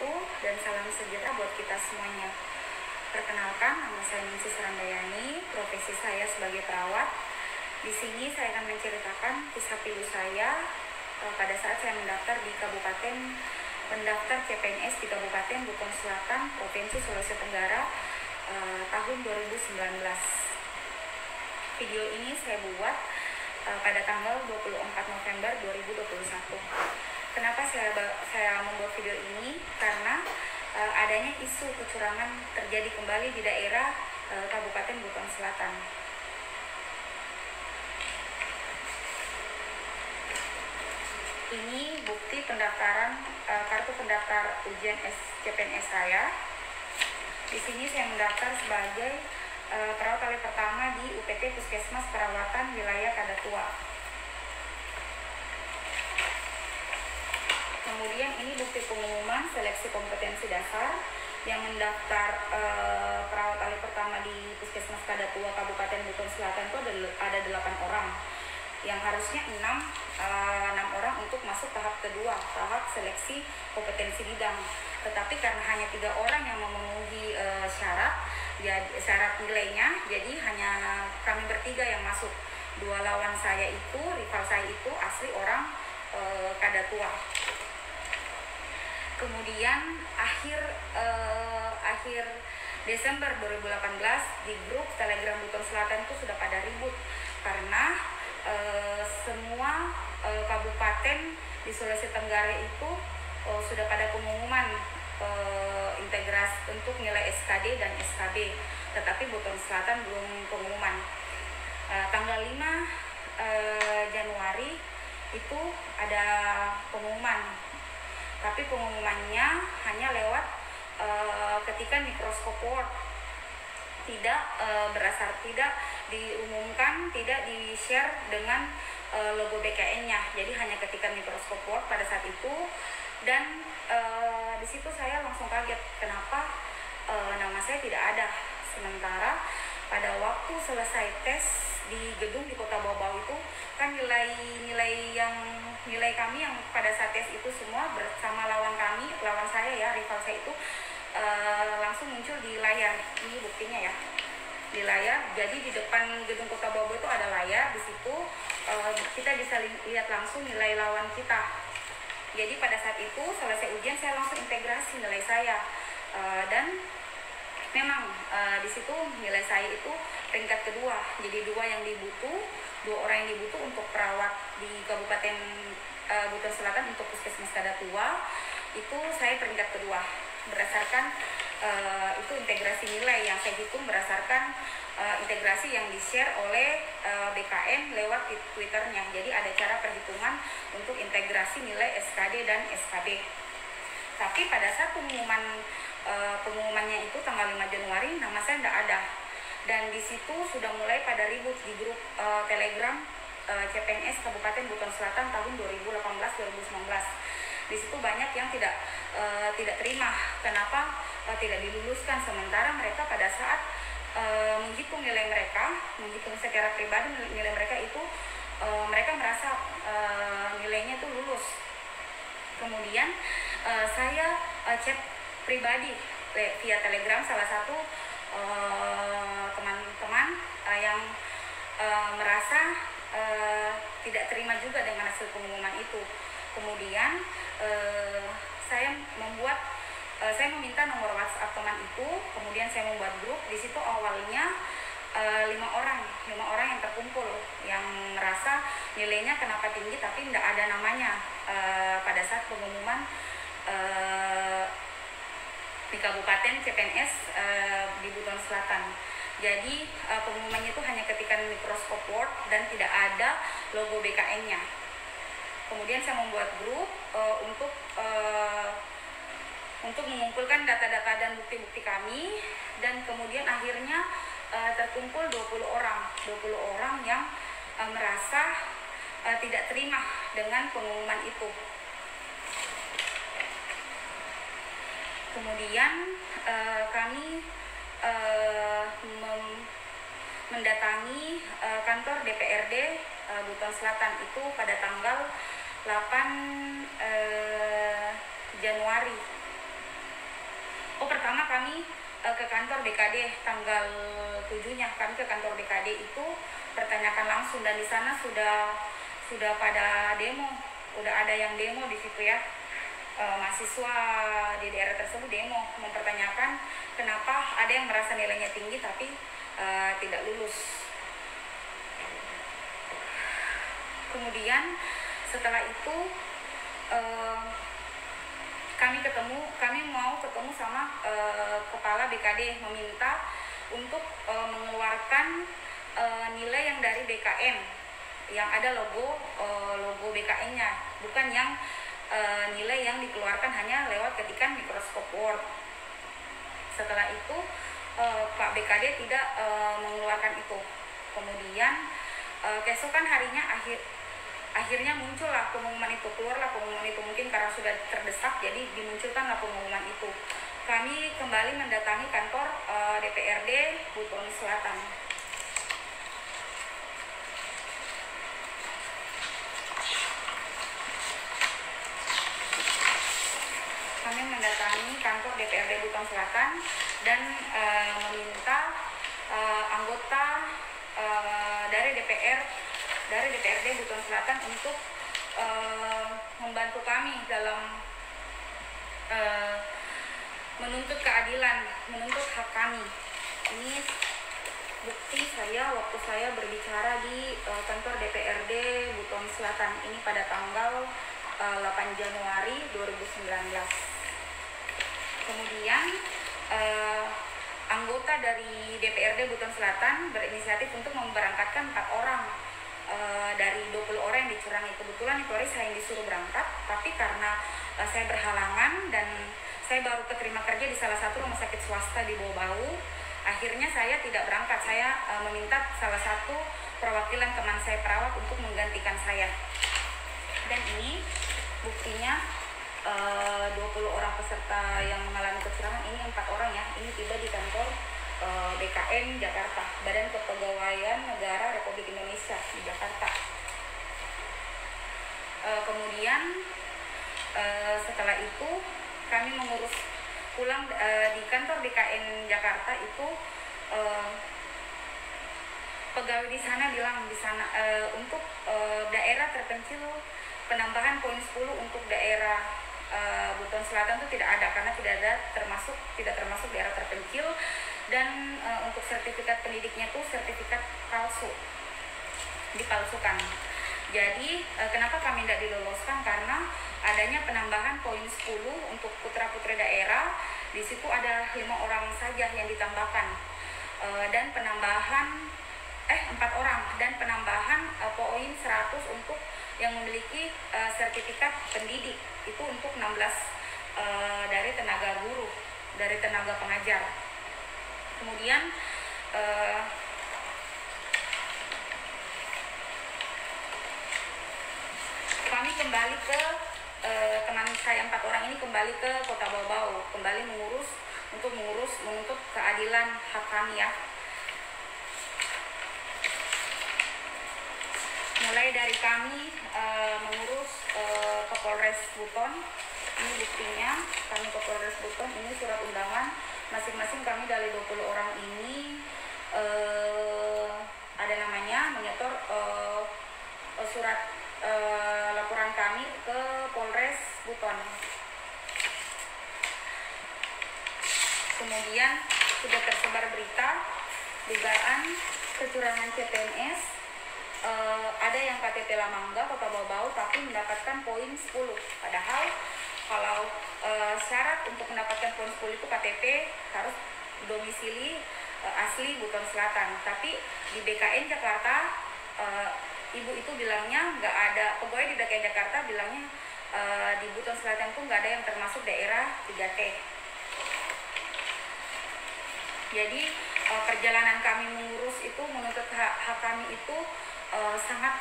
wabarakatuh, dan salam sejahtera buat kita semuanya. Perkenalkan, nama saya Ningsih Randayani, profesi saya sebagai perawat. Di sini saya akan menceritakan kisah pilu saya pada saat saya mendaftar di Kabupaten pendaftar CPNS di Kabupaten Buton Selatan, Provinsi Sulawesi Tenggara tahun 2019. Video ini saya buat pada tanggal 24 November 2021. Kenapa saya membuat video ini? Karena adanya isu kecurangan terjadi kembali di daerah Kabupaten Buton Selatan. Ini bukti pendaftaran kartu pendaftar ujian CPNS saya. Di sini saya mendaftar sebagai perawat kali pertama di UPT Puskesmas Perawatan Wilayah Kadatua. Kemudian ini bukti pengumuman seleksi kompetensi dasar yang mendaftar perawat kali pertama di Puskesmas Kadatua Kabupaten Buton Selatan itu ada 8 orang. Yang harusnya 6 orang untuk masuk tahap kedua, tahap seleksi kompetensi bidang. Tetapi karena hanya 3 orang yang memenuhi syarat nilainya, jadi hanya kami bertiga yang masuk. 2 lawan saya itu, rival saya itu asli orang Kadatua. Kemudian akhir Desember 2018 di grup Telegram Buton Selatan itu sudah pada ribut karena semua kabupaten di Sulawesi Tenggara itu sudah pada pengumuman integrasi untuk nilai SKD dan SKB, tetapi Buton Selatan belum pengumuman. Tanggal 5 Januari itu ada pengumuman, tapi pengumumannya hanya lewat ketika mikroskop Word, tidak diumumkan, tidak di-share dengan logo BKN-nya. Jadi hanya ketika mikroskop Word pada saat itu, dan di situ saya langsung kaget kenapa nama saya tidak ada. Sementara pada waktu selesai tes di gedung di Kota Bau-Bau itu kan nilai kami yang pada saat tes itu semua bersama lawan saya ya, rival saya itu langsung muncul di layar. Ini buktinya ya, di layar. Jadi di depan gedung Kota Bau-Bau itu ada layar, di situ kita bisa lihat langsung nilai lawan kita. Jadi pada saat itu selesai ujian saya langsung integrasi nilai saya, dan memang di situ nilai saya itu peringkat kedua. Jadi 2 orang yang dibutuh untuk perawat di Kabupaten Buton Selatan untuk Puskesmas Kadatua itu saya peringkat kedua. Berdasarkan itu integrasi nilai yang saya hitung berdasarkan integrasi yang di-share oleh BKN lewat Twitternya. Jadi ada cara perhitungan untuk integrasi nilai SKD dan SKB. Tapi pada saat pengumumannya itu tanggal 5 Januari nama saya tidak ada, dan di situ sudah mulai pada ribut di grup Telegram CPNS Kabupaten Buton Selatan tahun 2018-2019. Di situ banyak yang tidak terima kenapa tidak diluluskan, sementara mereka pada saat menghitung secara pribadi nilai mereka itu mereka merasa nilainya itu lulus. Kemudian saya chat pribadi via Telegram salah satu teman-teman yang merasa tidak terima juga dengan hasil pengumuman itu. Kemudian saya meminta nomor WhatsApp teman itu, kemudian saya membuat grup. Di situ awalnya 5 orang yang terkumpul yang merasa nilainya kenapa tinggi tapi tidak ada namanya pada saat pengumuman di Kabupaten CPNS di Buton Selatan. Jadi pengumumannya itu hanya ketika mikroskop Word dan tidak ada logo BKN-nya. Kemudian saya membuat grup untuk mengumpulkan data-data dan bukti-bukti kami, dan kemudian akhirnya terkumpul 20 orang yang merasa tidak terima dengan pengumuman itu. Kemudian kami mendatangi kantor DPRD Buton Selatan itu pada tanggal 8 Januari Pertama kami ke kantor BKD tanggal 7-nya kami ke kantor BKD itu pertanyakan langsung, dan di sana sudah pada demo, udah ada yang demo di situ ya. Mahasiswa di daerah tersebut demo mempertanyakan kenapa ada yang merasa nilainya tinggi tapi tidak lulus. Kemudian setelah itu kami mau ketemu sama kepala BKD, meminta untuk mengeluarkan nilai yang dari BKM yang ada logo BKN-nya, bukan yang nilai yang dikeluarkan hanya lewat ketikan Microsoft Word. Setelah itu Pak BKD tidak mengeluarkan itu. Kemudian keesokan harinya akhirnya muncullah pengumuman itu, keluarlah pengumuman itu, mungkin karena sudah terdesak jadi dimunculkanlah pengumuman itu. Kami kembali mendatangi kantor DPRD Buton Selatan. Kami mendatangi kantor DPRD Buton Selatan dan meminta anggota dari DPRD Buton Selatan untuk membantu kami dalam menuntut keadilan, menuntut hak kami. Ini bukti saya waktu saya berbicara di kantor DPRD Buton Selatan ini pada tanggal 8 Januari 2019. Kemudian anggota dari DPRD Buton Selatan berinisiatif untuk memberangkatkan 4 orang dari 20 orang yang dicurangi. Kebetulan itu hari saya yang disuruh berangkat, tapi karena saya berhalangan dan saya baru keterima kerja di salah satu rumah sakit swasta di Bau-Bau, akhirnya saya tidak berangkat. Saya meminta salah satu perwakilan teman saya perawat untuk menggantikan saya. Dan ini buktinya 20 orang peserta yang mengalami kecurangan, ini 4 orang ya, ini tiba di kantor BKN Jakarta, Badan Kepegawaian Negara Republik Indonesia di Jakarta. Kemudian setelah itu kami mengurus pulang di kantor BKN Jakarta itu, pegawai di sana bilang untuk daerah terpencil penambahan poin 10 untuk daerah Buton Selatan itu tidak ada, karena tidak termasuk daerah terpencil, dan untuk sertifikat pendidiknya itu sertifikat palsu, dipalsukan. Jadi kenapa kami tidak diloloskan? Karena adanya penambahan poin 10 untuk putra-putri daerah. Di situ ada 5 orang saja yang ditambahkan, dan penambahan 4 orang, dan penambahan poin 100 untuk yang memiliki sertifikat pendidik itu untuk 16 dari tenaga guru, dari tenaga pengajar. Kemudian kami kembali ke teman saya 4 orang ini kembali ke Kota Bau-Bau, kembali menuntut keadilan hak kami ya. Mulai dari kami mengurus ke Polres Buton, ini buktinya, kami ke Polres Buton, ini surat undangan, masing-masing kami dari 20 orang ini ada namanya, menyetor surat laporan kami ke Polres Buton. Kemudian sudah tersebar berita dugaan kecurangan CPNS. Ada yang KTP Lamangga, Kota Bau-Bau, tapi mendapatkan poin 10. Padahal kalau syarat untuk mendapatkan poin 10 itu KTP harus domisili asli Buton Selatan. Tapi di BKN Jakarta, ibu itu bilangnya nggak ada, pegawai di BKN Jakarta bilangnya di Buton Selatan itu nggak ada yang termasuk daerah 3T. Jadi perjalanan kami mengurus itu, menuntut hak kami itu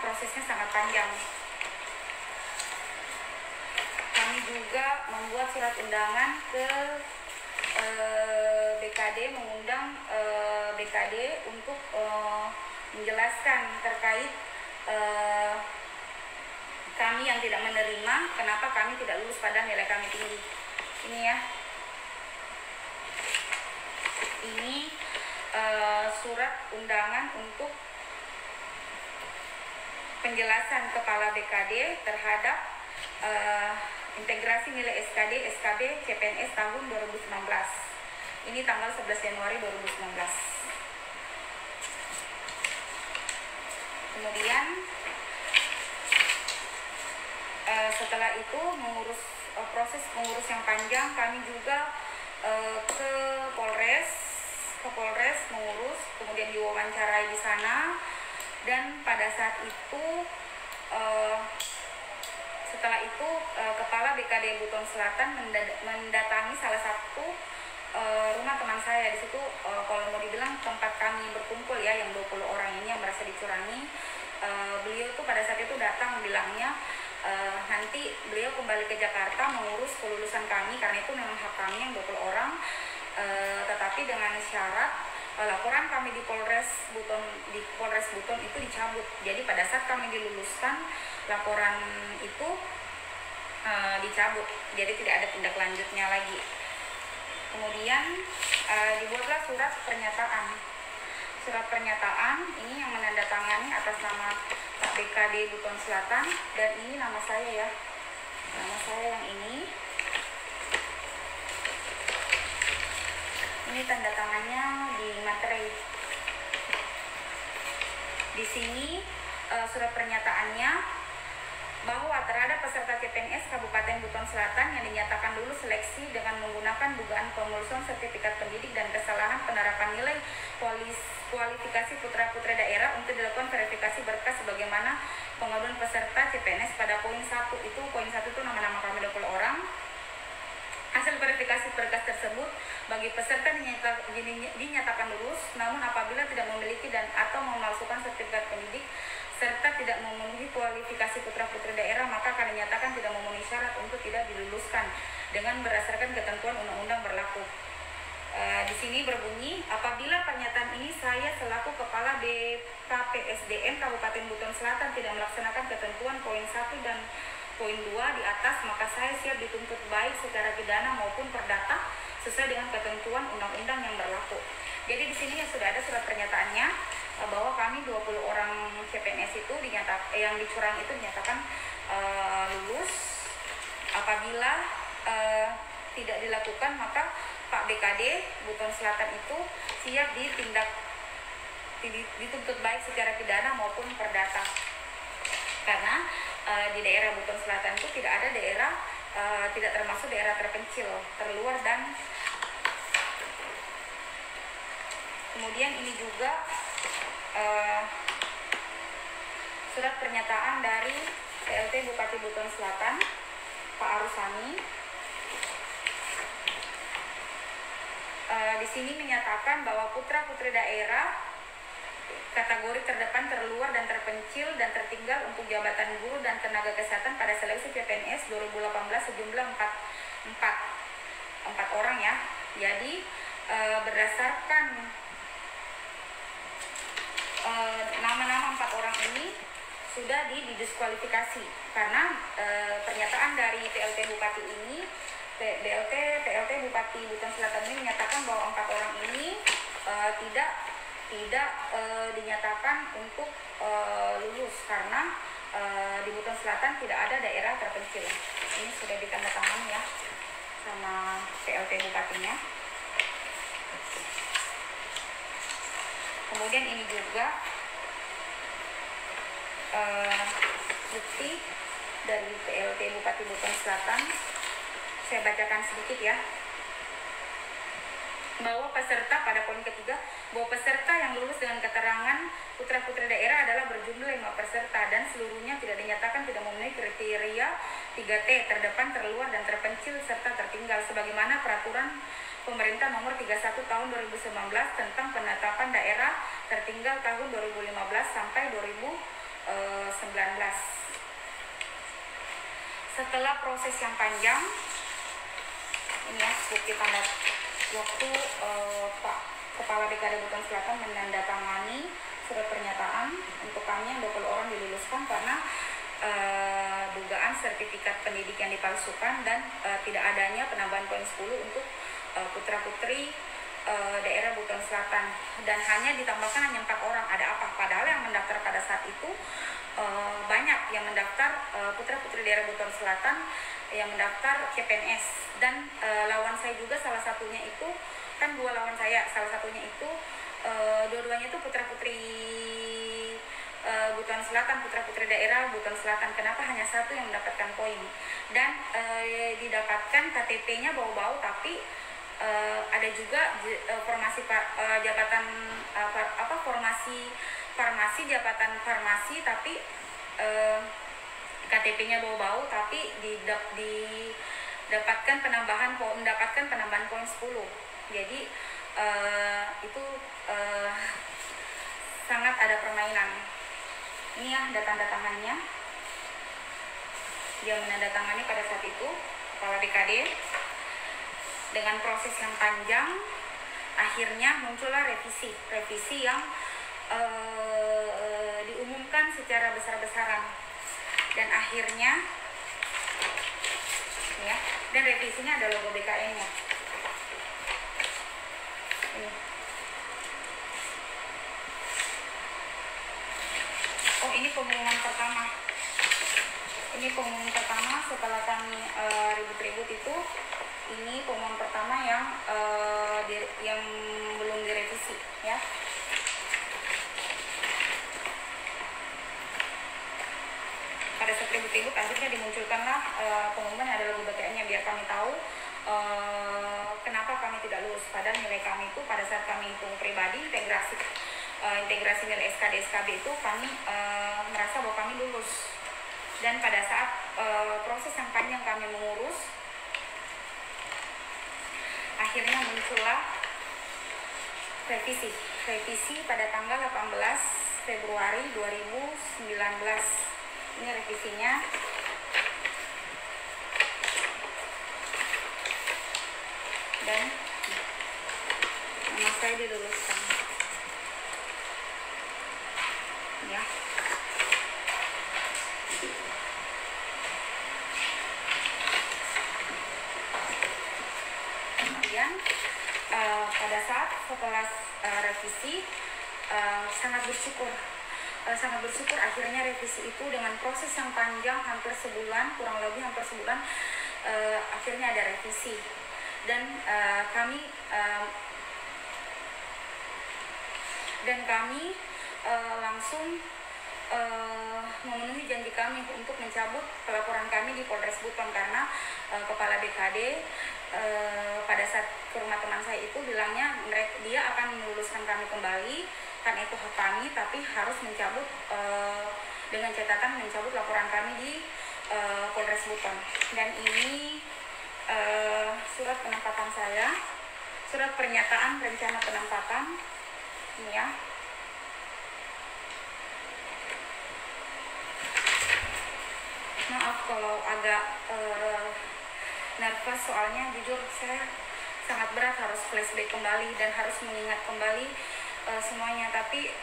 prosesnya sangat panjang. Kami juga membuat surat undangan ke BKD, mengundang BKD untuk menjelaskan terkait kami yang tidak menerima, kenapa kami tidak lulus padahal nilai kami tinggi. Ini ya. Ini surat undangan untuk penjelasan Kepala BKD terhadap integrasi nilai SKD, SKB, CPNS tahun 2019. Ini tanggal 11 Januari 2019. Kemudian setelah itu proses pengurus yang panjang, kami juga ke Polres mengurus, kemudian diwawancarai di sana. Dan pada saat itu setelah itu Kepala BKD Buton Selatan mendatangi salah satu rumah teman saya. Di situ kalau mau dibilang tempat kami berkumpul ya, yang 20 orang ini yang merasa dicurangi. Beliau tuh pada saat itu datang bilangnya nanti beliau kembali ke Jakarta mengurus kelulusan kami, karena itu memang hak kami yang 20 orang, tetapi dengan syarat laporan kami di Polres Buton itu dicabut. Jadi pada saat kami diluluskan, laporan itu dicabut, jadi tidak ada tindak lanjutnya lagi. Kemudian dibuatlah surat pernyataan ini yang menandatangani atas nama Pak BKD Buton Selatan, dan ini nama saya ya, nama saya yang ini tanda tangannya di materai. Di sini surat pernyataannya bahwa terhadap peserta CPNS Kabupaten Buton Selatan yang dinyatakan lulus seleksi dengan menggunakan dugaan pemulsuan sertifikat pendidik dan kesalahan penerapan nilai kualifikasi putra-putri daerah untuk dilakukan verifikasi berkas sebagaimana pengaduan peserta CPNS pada poin 1 itu. Poin 1 itu nama-nama kami 20 orang. Hasil verifikasi berkas tersebut bagi peserta dinyatakan lulus, namun apabila tidak memiliki dan atau memalsukan sertifikat pendidik serta tidak memenuhi kualifikasi putra-putri daerah, maka akan dinyatakan tidak memenuhi syarat untuk tidak diluluskan dengan berdasarkan ketentuan undang-undang berlaku. Di sini berbunyi, apabila pernyataan ini saya selaku Kepala BKPSDM Kabupaten Buton Selatan tidak melaksanakan ketentuan poin 1 dan poin 2 di atas, maka saya siap dituntut baik secara pidana maupun perdata sesuai dengan ketentuan undang-undang yang berlaku. Jadi di sini sudah ada surat pernyataannya bahwa kami 20 orang CPNS itu yang dicurangi itu dinyatakan lulus. Apabila tidak dilakukan, maka Pak BKD Buton Selatan itu siap dituntut baik secara pidana maupun perdata. Karena di daerah Buton Selatan itu tidak ada daerah, tidak termasuk daerah terpencil, terluar. Dan kemudian ini juga surat pernyataan dari PLT Bupati Buton Selatan Pak Arusani. Di sini menyatakan bahwa putra-putri daerah kategori terdepan, terluar, dan terpencil dan tertinggal untuk jabatan guru dan tenaga kesehatan pada seleksi CPNS 2018 sejumlah 4 orang ya. Jadi berdasarkan nama-nama 4 orang ini sudah didiskualifikasi karena pernyataan dari PLT Bupati ini, PLT Bupati Buton Selatan ini menyatakan bahwa 4 orang ini tidak dinyatakan untuk lulus karena di Buton Selatan tidak ada daerah terpencil. Ini sudah ditandatangani ya sama PLT Bupatinya. Kemudian ini juga bukti dari PLT Bupati Buton Selatan. Saya bacakan sedikit ya. Bahwa peserta pada poin ketiga, bahwa peserta yang lulus dengan keterangan putra-putri daerah adalah berjumlah 5 peserta dan seluruhnya tidak dinyatakan tidak memenuhi kriteria 3T, terdepan, terluar, dan terpencil serta tertinggal sebagaimana peraturan Pemerintah nomor 31 tahun 2019 tentang penetapan daerah tertinggal tahun 2015 sampai 2019. Setelah proses yang panjang, ini ya bukti tanda waktu Pak Kepala BKD Buton Selatan menandatangani surat pernyataan untuk kami yang 20 orang diluluskan karena dugaan sertifikat pendidik yang dipalsukan dan tidak adanya penambahan poin 10 untuk putra-putri daerah Buton Selatan, dan ditambahkan hanya 4 orang. Ada apa? Padahal yang mendaftar pada saat itu banyak yang mendaftar, putra-putri daerah Buton Selatan yang mendaftar CPNS, dan lawan saya juga salah satunya itu kan 2 lawan saya, salah satunya itu dua-duanya itu putra-putri Buton Selatan, putra-putri daerah Buton Selatan. Kenapa hanya satu yang mendapatkan poin? Dan didapatkan KTP-nya bau-bau, tapi ada juga formasi jabatan formasi farmasi, jabatan farmasi, tapi KTP-nya bau-bau, tapi mendapatkan penambahan poin 10. Jadi itu sangat ada permainan. Ini ya tanda tangannya. Dia menandatangani pada saat itu, kepala BKD. Dengan proses yang panjang, akhirnya muncullah revisi yang diumumkan secara besar-besaran, dan akhirnya ya, dan revisinya ada logo BKN-nya. Oh, ini pengumuman pertama. Ini pengumuman pertama setelah kami ribut-ribut itu. Ini pengumuman pertama yang belum direvisi, ya. Pada saat ribut-ribut akhirnya dimunculkanlah pengumuman yang ada logo BKN-nya, biar kami tahu kenapa kami tidak lulus. Padahal nilai kami itu pada saat kami itu pribadi integrasi nilai SKD SKB itu kami merasa bahwa kami lulus. Dan pada saat proses yang panjang kami mengurus, akhirnya muncullah revisi pada tanggal 18 Februari 2019. Ini revisinya. Dan nama saya diluluskan. Ya. Kemudian pada saat setelah revisi sangat bersyukur akhirnya revisi itu dengan proses yang panjang hampir sebulan, kurang lebih hampir sebulan, akhirnya ada revisi. Dan kami langsung memenuhi janji kami untuk mencabut pelaporan kami di Polres Buton, karena kepala BKD pada saat ke rumah teman saya itu bilangnya dia akan meluluskan kami kembali karena itu hak kami, tapi harus mencabut dengan catatan mencabut laporan kami di Polres Buton. Dan ini surat penempatan saya, surat pernyataan rencana penempatan, ini ya. Maaf kalau agak nervous, soalnya jujur saya sangat berat harus flashback kembali dan harus mengingat kembali semuanya. Tapi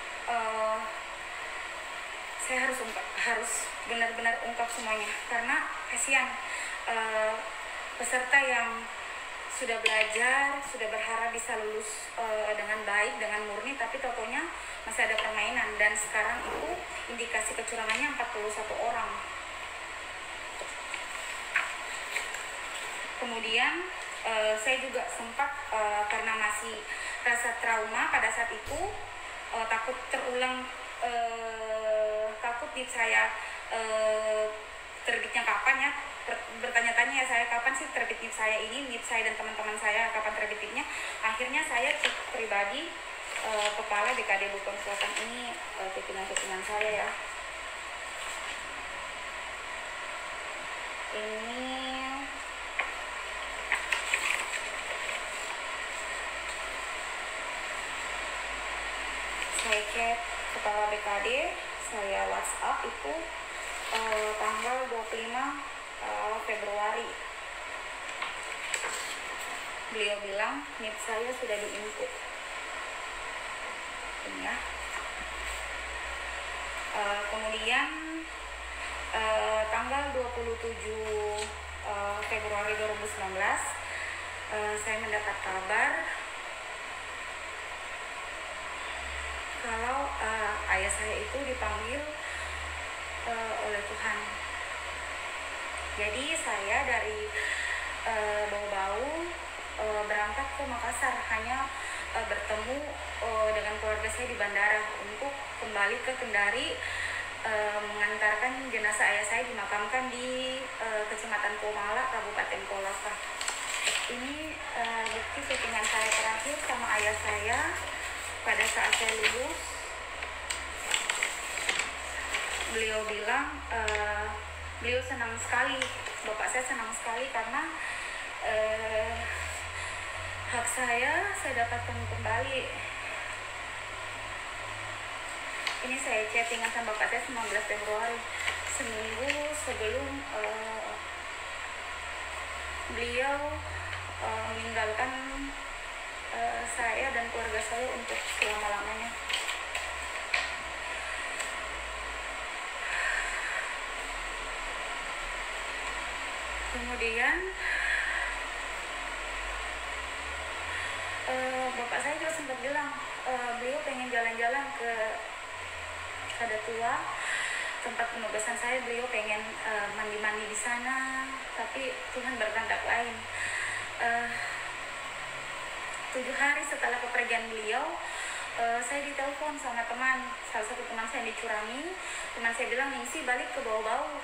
saya harus benar-benar ungkap semuanya, karena kasihan peserta yang sudah belajar, sudah berharap bisa lulus dengan baik, dengan murni, tapi totonya masih ada permainan. Dan sekarang itu indikasi kecurangannya 41 orang. Kemudian saya juga sempat karena masih rasa trauma pada saat itu, takut terulang, takut NIP saya terbitnya kapan ya, bertanya-tanya ya saya kapan sih terbit NIP saya ini, NIP saya dan teman-teman saya kapan terbit NIP-nya. Akhirnya saya cek pribadi kepala BKD Buton Selatan ini, kepingan saya ya. Ini saya cek kepala BKD, saya WhatsApp itu tanggal 25 Februari. Beliau bilang NIP saya sudah diinput. Ini ya. Kemudian tanggal 27 Februari 2019 saya mendapat kabar kalau ayah saya itu dipanggil oleh Tuhan. Jadi saya dari Bau-Bau berangkat ke Makassar, hanya bertemu dengan keluarga saya di bandara untuk kembali ke Kendari, mengantarkan jenazah ayah saya dimakamkan di Kecamatan Komala, Kabupaten Kolaka. Ini bukti syutingan saya terakhir sama ayah saya pada saat saya lulus. Beliau bilang beliau senang sekali, bapak saya senang sekali karena hak saya dapatkan kembali. Ini saya chattingan sama bapak saya 19 Februari, seminggu sebelum beliau meninggalkan saya dan keluarga saya untuk selama-lamanya. Kemudian bapak saya juga sempat bilang beliau pengen jalan-jalan ke Kadatua, tempat penugasan saya. Beliau pengen mandi-mandi di sana, tapi Tuhan berkehendak lain. 7 hari setelah kepergian beliau, saya ditelepon sama teman, salah satu teman saya di Curangi. Teman saya bilang, Ningsi balik ke Bau-Bau,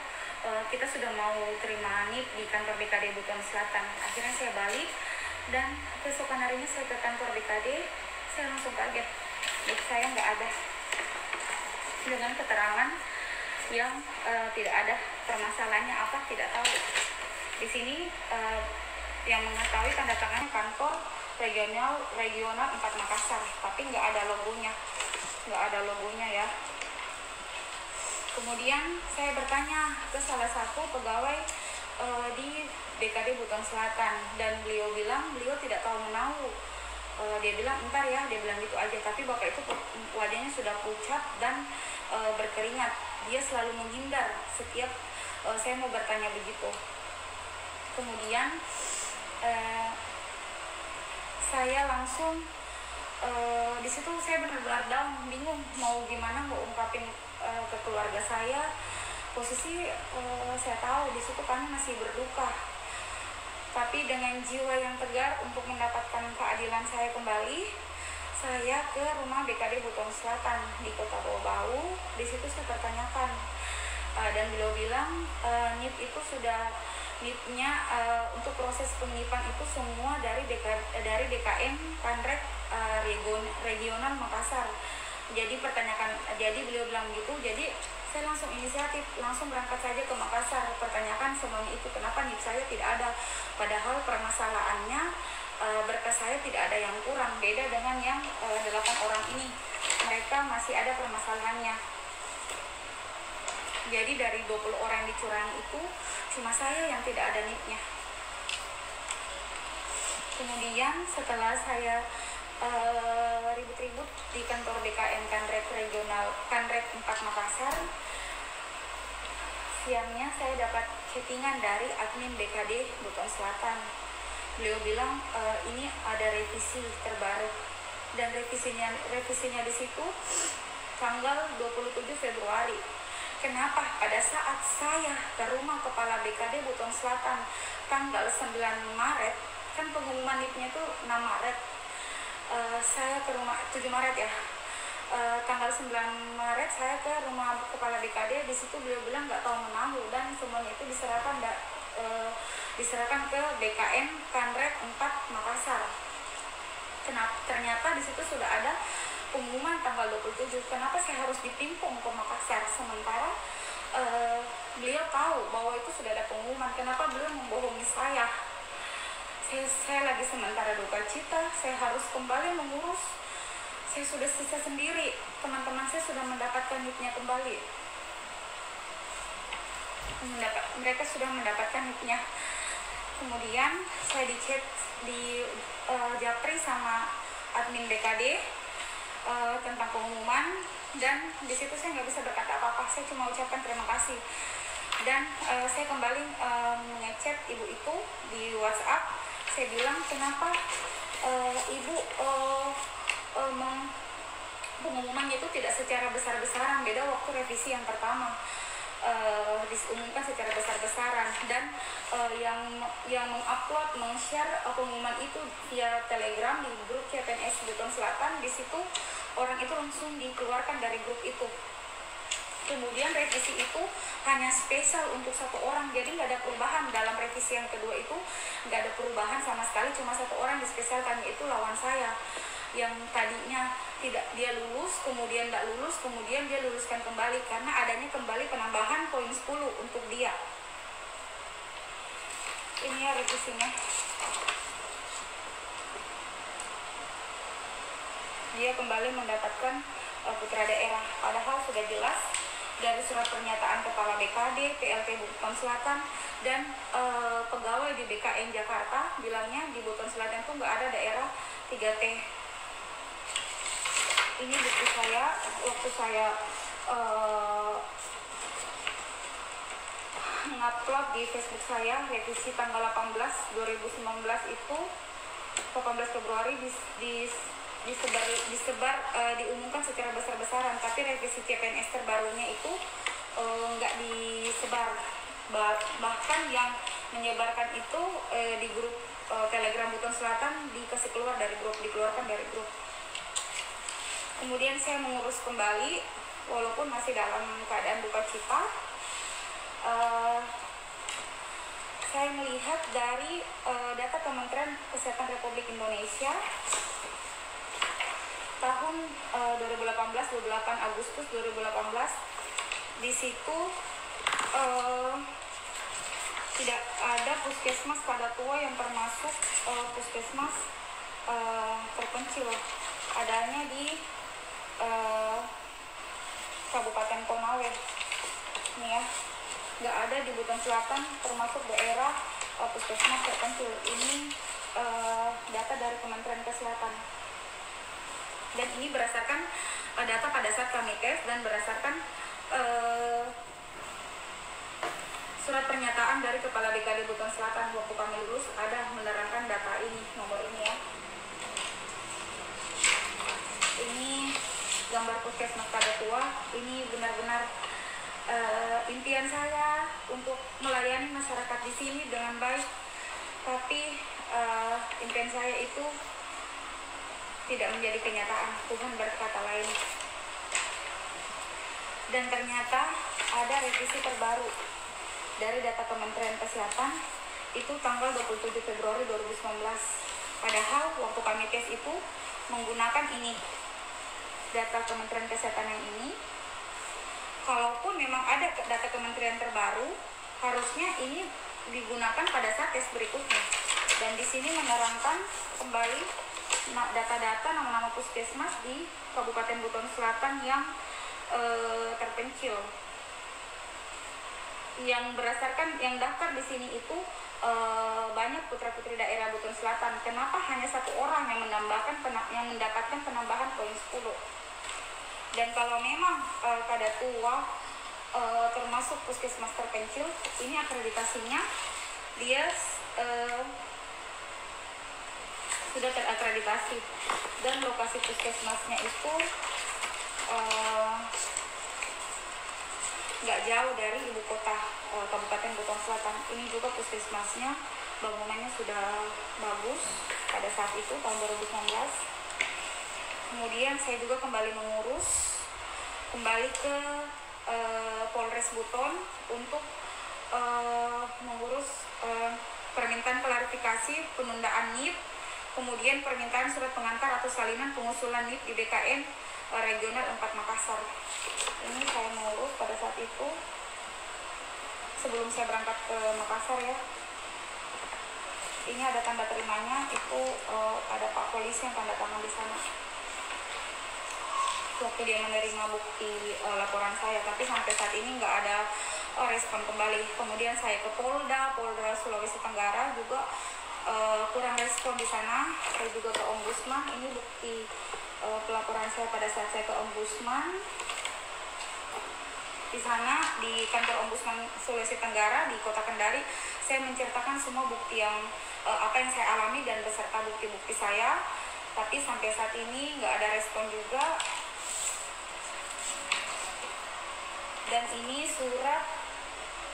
kita sudah mau terima NIP di kantor BKD Buton Selatan. Akhirnya saya balik, dan keesokan harinya saya ke kantor BKD. Saya langsung kaget, NIP saya nggak ada, dengan keterangan yang tidak ada. Permasalahannya apa tidak tahu. Di sini yang mengetahui tanda tangannya kantor regional 4 Makassar, tapi nggak ada logonya, ya. Kemudian saya bertanya ke salah satu pegawai di BKD Buton Selatan, dan beliau bilang beliau tidak tahu menahu. Dia bilang entar ya, dia bilang gitu aja. Tapi bapak itu wajahnya sudah pucat dan berkeringat. Dia selalu menghindar setiap saya mau bertanya begitu. Kemudian saya langsung di situ saya benar-benar down, bingung mau gimana, mau ungkapin ke keluarga saya. Posisi saya tahu di situ kami masih berduka, tapi dengan jiwa yang tegar untuk mendapatkan keadilan saya kembali, saya ke rumah BKD Buton Selatan di Kota Bau-Bau. Di situ saya pertanyakan, dan beliau bilang NIP itu sudah, NIP-nya untuk proses penyipan itu semua dari DKM Kanrek Regional Makassar. Jadi beliau bilang gitu. Jadi saya langsung inisiatif, langsung berangkat saja ke Makassar, pertanyakan semuanya itu, kenapa NIP saya tidak ada, padahal permasalahannya berkas saya tidak ada yang kurang, beda dengan yang 8 orang ini, mereka masih ada permasalahannya. Jadi dari 20 orang yang dicurangi itu cuma saya yang tidak ada NIP-nya. Kemudian setelah saya ribut-ribut di kantor DKM Kanrek Regional Kanrek 4 Makassar, siangnya saya dapat chattingan dari admin BKD Buton Selatan. Beliau bilang ini ada revisi terbaru, dan revisinya di situ tanggal 27 Februari. Kenapa pada saat saya ke rumah kepala BKD Buton Selatan tanggal 9 Maret, kan pengumuman NIP-nya itu 6 Maret, saya ke rumah 7 Maret ya, tanggal 9 Maret saya ke rumah kepala BKD. Di situ beliau bilang nggak tahu menahu, dan semuanya itu diserahkan ke BKM Kanrek 4 Makassar. Ternyata di situ sudah ada pengumuman tanggal 27. Kenapa saya harus ditimpung ke Makassar sementara beliau tahu bahwa itu sudah ada pengumuman? Kenapa beliau membohongi saya? Saya lagi sementara duka cita, saya harus kembali mengurus. Saya sudah sisa sendiri, teman-teman saya sudah mendapatkan NIP-nya kembali. Mereka sudah mendapatkan NIP-nya. Kemudian saya di-chat di Japri sama admin BKD tentang pengumuman, dan di situ saya nggak bisa berkata apa-apa, saya cuma ucapkan terima kasih. Dan saya kembali mengechat ibu itu di WhatsApp. Saya bilang, kenapa ibu pengumumannya itu tidak secara besar-besaran, beda waktu revisi yang pertama. Diumumkan secara besar-besaran, dan yang mengupload, meng-share pengumuman itu via Telegram di grup CPNS Buton Selatan. Di situ orang itu langsung dikeluarkan dari grup itu. Kemudian revisi itu hanya spesial untuk satu orang, jadi nggak ada perubahan. Dalam revisi yang kedua itu nggak ada perubahan sama sekali, cuma satu orang dispesialkan, yaitu lawan saya yang tadinya tidak, dia lulus, kemudian nggak lulus, kemudian dia luluskan kembali karena adanya kembali penambahan poin 10 untuk dia. Ini ya revisinya. Dia kembali mendapatkan putra daerah, padahal sudah jelas dari surat pernyataan Kepala BKD, PLT Buton Selatan, dan pegawai di BKN Jakarta bilangnya di Buton Selatan itu nggak ada daerah 3T. Ini bukti saya waktu saya ngupload di Facebook saya revisi tanggal 18 2019 itu 18 Februari diumumkan secara besar-besaran, tapi revisi CPNS terbarunya itu nggak disebar. Bahkan yang menyebarkan itu di grup Telegram Buton Selatan dikasih keluar dari grup, dikeluarkan dari grup. Kemudian saya mengurus kembali walaupun masih dalam keadaan duka cita. Saya melihat dari data Kementerian Kesehatan Republik Indonesia tahun 2018, 28 Agustus 2018, di situ tidak ada puskesmas pada tua yang termasuk puskesmas terpencil. Adanya di Kabupaten Konawe. Ini ya, nggak ada di Buton Selatan termasuk daerah puskesmas terpencil. Ini data dari Kementerian Kesehatan. Dan ini berdasarkan data pada saat kami tes dan berdasarkan surat pernyataan dari Kepala BKD Buton Selatan waktu kami lulus ada menerangkan data ini, nomor ini ya. Ini gambar puskesmas pada tua. Ini benar-benar impian saya untuk melayani masyarakat di sini dengan baik, tapi impian saya itu tidak menjadi kenyataan. Tuhan berkata lain. Dan ternyata ada revisi terbaru dari data Kementerian Kesehatan itu tanggal 27 Februari 2019. Padahal waktu kami tes itu menggunakan ini, data Kementerian Kesehatan yang ini. Kalaupun memang ada data kementerian terbaru, harusnya ini digunakan pada saat tes berikutnya. Dan di sini menerangkan kembali data-data nama-nama puskesmas di Kabupaten Buton Selatan yang terpencil. Yang berdasarkan yang daftar di sini itu banyak putra-putri daerah Buton Selatan. Kenapa hanya satu orang yang mendapatkan penambahan poin 10? Dan kalau memang pada tua termasuk puskesmas terpencil, ini akreditasinya dia sudah terakreditasi, dan lokasi puskesmasnya itu nggak jauh dari ibu kota Kabupaten Buton Selatan. Ini juga puskesmasnya bangunannya sudah bagus pada saat itu tahun 2019. Kemudian saya juga kembali mengurus kembali ke Polres Buton untuk mengurus permintaan klarifikasi penundaan NIP, kemudian permintaan surat pengantar atau salinan pengusulan NIP di BKN Regional 4 Makassar. Ini saya mengurus pada saat itu sebelum saya berangkat ke Makassar ya. Ini ada tanda terimanya, itu ada Pak Polisi yang tanda tangan di sana waktu dia menerima bukti laporan saya, tapi sampai saat ini nggak ada respon kembali. Kemudian saya ke Polda Sulawesi Tenggara juga kurang respon di sana. Saya juga ke Ombudsman. Ini bukti pelaporan saya pada saat saya ke Ombudsman. Di sana di kantor Ombudsman Sulawesi Tenggara di Kota Kendari, saya menceritakan semua bukti yang apa yang saya alami dan beserta bukti-bukti saya. Tapi sampai saat ini nggak ada respon juga. Dan ini surat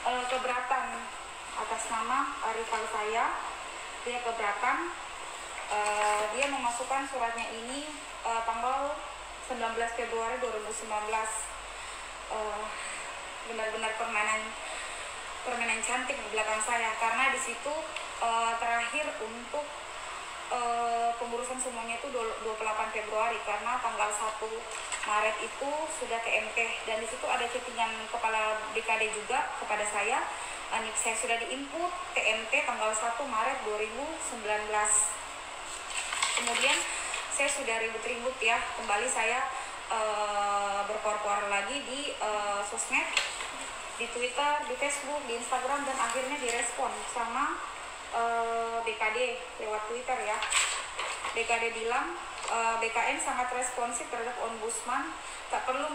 keberatan atas nama rival saya. Dia keberatan, dia memasukkan suratnya ini tanggal 19 Februari 2019. Benar-benar permainan cantik di belakang saya, karena di situ terakhir untuk pengurusan semuanya itu 28 Februari, karena tanggal 1 Maret itu sudah ke MT, dan di situ ada chattingan kepala BKD juga kepada saya. Saya sudah diinput ke MT tanggal 1 Maret 2019. Kemudian saya sudah ribut-ribut ya, kembali saya berkuar-kuar lagi di sosmed, di Twitter, di Facebook, di Instagram, dan akhirnya direspon sama BKD lewat Twitter ya. BKD bilang BKN sangat responsif terhadap ombudsman, tak perlu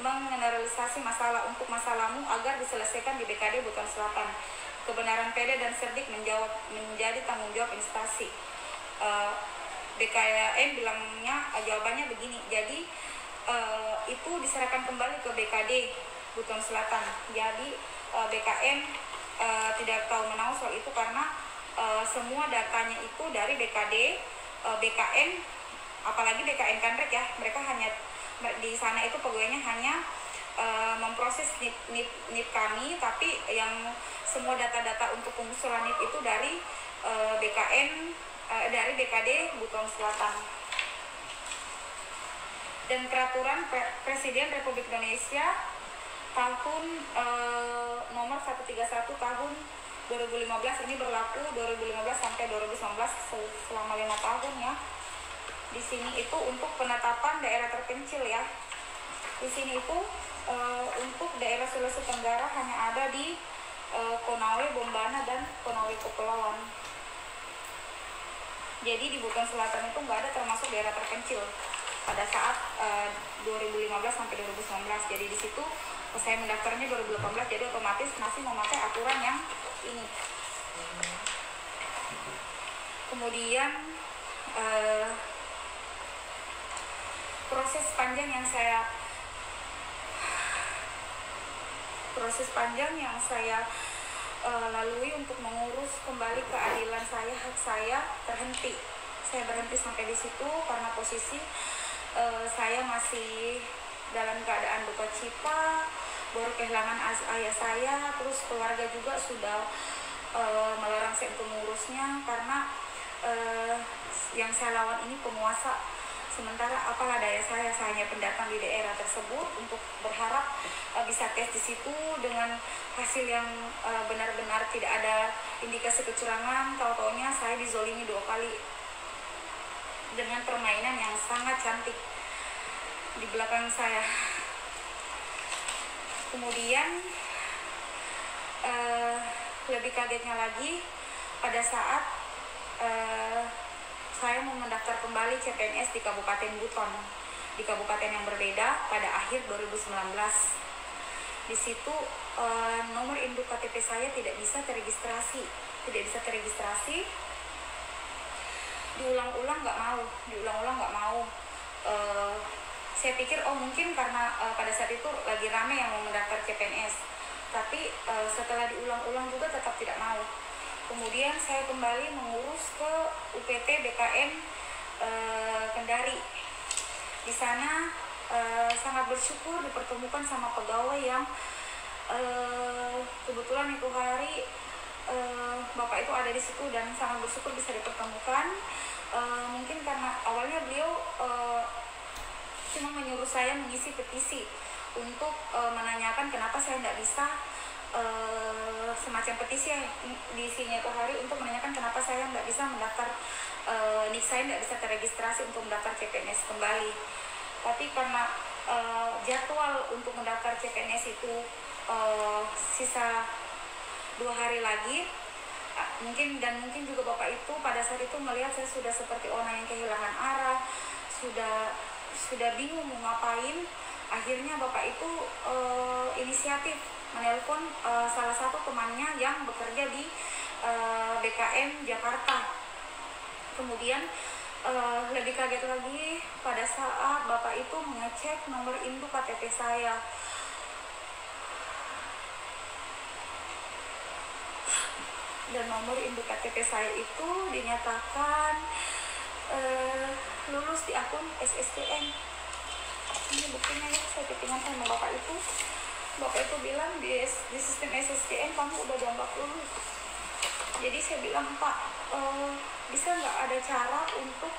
mengeneralisasi masalah, untuk masalahmu agar diselesaikan di BKD Buton Selatan. Kebenaran PD dan Serdik menjadi tanggung jawab instansi. BKN bilangnya, jawabannya begini, jadi itu diserahkan kembali ke BKD Buton Selatan. Jadi BKN tidak tahu menahu soal itu, karena semua datanya itu dari BKD, BKN, apalagi BKN Kanrek ya, mereka hanya di sana itu pegawainya hanya memproses NIP kami, tapi yang semua data-data untuk pengusulan NIP itu dari BKN, dari BKD Buton Selatan. Dan peraturan Presiden Republik Indonesia tahun nomor 131 tahun 2015 ini berlaku 2015 sampai 2019 selama 5 tahun ya. Di sini itu untuk penetapan daerah terpencil ya. Di sini itu untuk daerah Sulawesi Tenggara hanya ada di Konawe, Bombana, dan Konawe Kepulauan. Jadi di Buton Selatan itu nggak ada termasuk daerah terpencil pada saat 2015 sampai 2019. Jadi di situ saya mendaftarnya 2018, jadi otomatis masih memakai aturan yang ini. Kemudian proses panjang yang saya lalui untuk mengurus kembali keadilan saya, hak saya terhenti. Saya berhenti sampai di situ karena posisi saya masih dalam keadaan duka cita, baru kehilangan ayah saya, terus keluarga juga sudah melarang saya untuk mengurusnya karena yang saya lawan ini penguasa. Sementara apalah daya saya hanya pendatang di daerah tersebut untuk berharap bisa tes di situ dengan hasil yang benar-benar tidak ada indikasi kecurangan. Tahu-taunya saya dizolimi 2 kali dengan permainan yang sangat cantik di belakang saya. Kemudian lebih kagetnya lagi pada saat saya mau mendaftar kembali CPNS di Kabupaten Buton, di kabupaten yang berbeda pada akhir 2019. Di situ nomor induk KTP saya tidak bisa teregistrasi, diulang-ulang nggak mau. Saya pikir mungkin karena pada saat itu lagi rame yang mau mendaftar CPNS, tapi setelah diulang-ulang juga tetap tidak mau. Kemudian saya kembali mengurus ke UPT BKN Kendari. Di sana sangat bersyukur dipertemukan sama pegawai yang kebetulan itu hari Bapak itu ada di situ, dan sangat bersyukur bisa dipertemukan. Mungkin karena awalnya beliau cuma menyuruh saya mengisi petisi untuk menanyakan kenapa saya tidak bisa, semacam petisi yang diisinya itu hari untuk menanyakan kenapa saya tidak bisa mendaftar, NIK saya tidak bisa terregistrasi untuk mendaftar CPNS kembali. Tapi karena jadwal untuk mendaftar CPNS itu sisa 2 hari lagi, mungkin juga Bapak itu pada saat itu melihat saya sudah seperti orang yang kehilangan arah, sudah bingung mau ngapain. Akhirnya Bapak itu inisiatif menelpon salah satu temannya yang bekerja di BKN Jakarta. Kemudian lebih kaget lagi pada saat Bapak itu mengecek nomor induk KTP saya. dan nomor induk KTP saya itu dinyatakan lulus di akun SSTN. Ini buktinya ya, saya chattingan sama bapak itu. Bapak itu bilang di sistem SSTN kamu udah dianggap lulus. Jadi saya bilang, Pak, bisa nggak ada cara untuk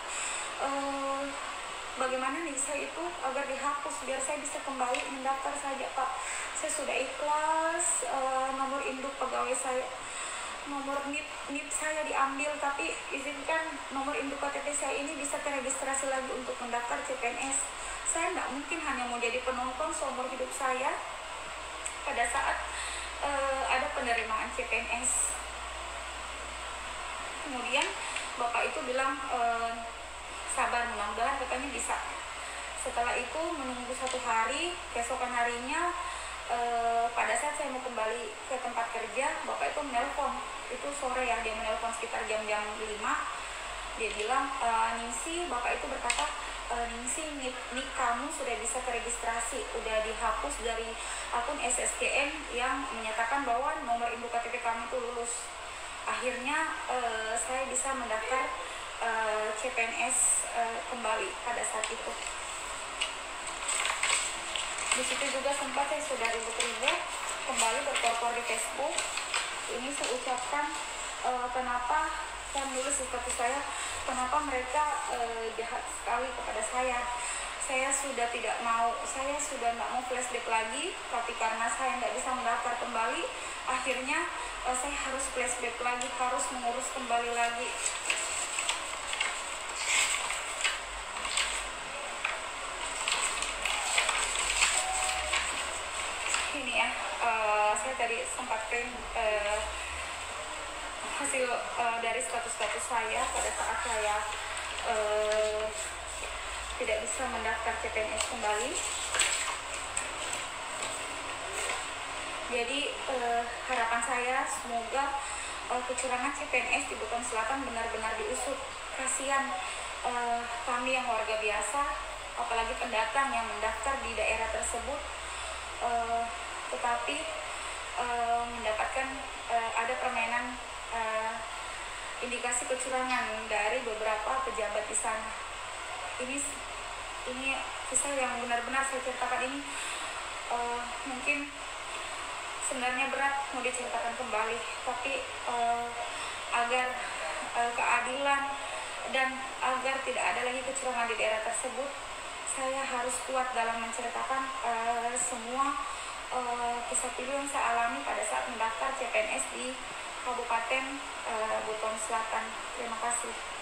bagaimana nih saya itu agar dihapus biar saya bisa kembali mendaftar saja, Pak. Saya sudah ikhlas, nomor induk pegawai saya, nomor NIP saya diambil, tapi izinkan nomor induk KTP saya ini bisa teregistrasi lagi untuk mendaftar CPNS. Saya nggak mungkin hanya mau jadi penonton seumur hidup saya pada saat ada penerimaan CPNS. Kemudian bapak itu bilang sabar, mudah-mudahan katanya bisa. Setelah itu menunggu 1 hari, keesokan harinya pada saat saya mau kembali ke tempat kerja, bapak itu menelpon, itu sore ya, dia menelpon sekitar jam-jam 5. Dia bilang, Ningsi, bapak itu berkata, Ningsi, nik kamu sudah bisa teregistrasi, udah dihapus dari akun SSTN yang menyatakan bahwa nomor induk KTP kamu itu lulus. Akhirnya saya bisa mendaftar CPNS kembali pada saat itu. Di situ juga sempat saya sudah ribut-ribut kembali berkor-kor di Facebook. Ini saya ucapkan kenapa saya menulis di status saya, kenapa mereka jahat sekali kepada saya. Saya sudah tidak mau, saya sudah nggak mau flashback lagi, tapi karena saya nggak bisa mendaftar kembali, akhirnya saya harus flashback lagi, harus mengurus kembali lagi. Ini ya, saya tadi sempat print hasil dari status-status saya pada saat saya tidak bisa mendaftar CPNS kembali. Jadi harapan saya semoga kecurangan CPNS di Buton Selatan benar-benar diusut. Kasihan kami yang warga biasa, apalagi pendatang yang mendaftar di daerah tersebut, tetapi mendapatkan ada permainan indikasi kecurangan dari beberapa pejabat di sana. Ini kisah yang benar-benar saya ceritakan ini mungkin sebenarnya berat mau diceritakan kembali, tapi agar keadilan dan agar tidak ada lagi kecurangan di daerah tersebut, saya harus kuat dalam menceritakan semua kisah pilu yang saya alami pada saat mendaftar CPNS di Kabupaten Buton Selatan. Terima kasih.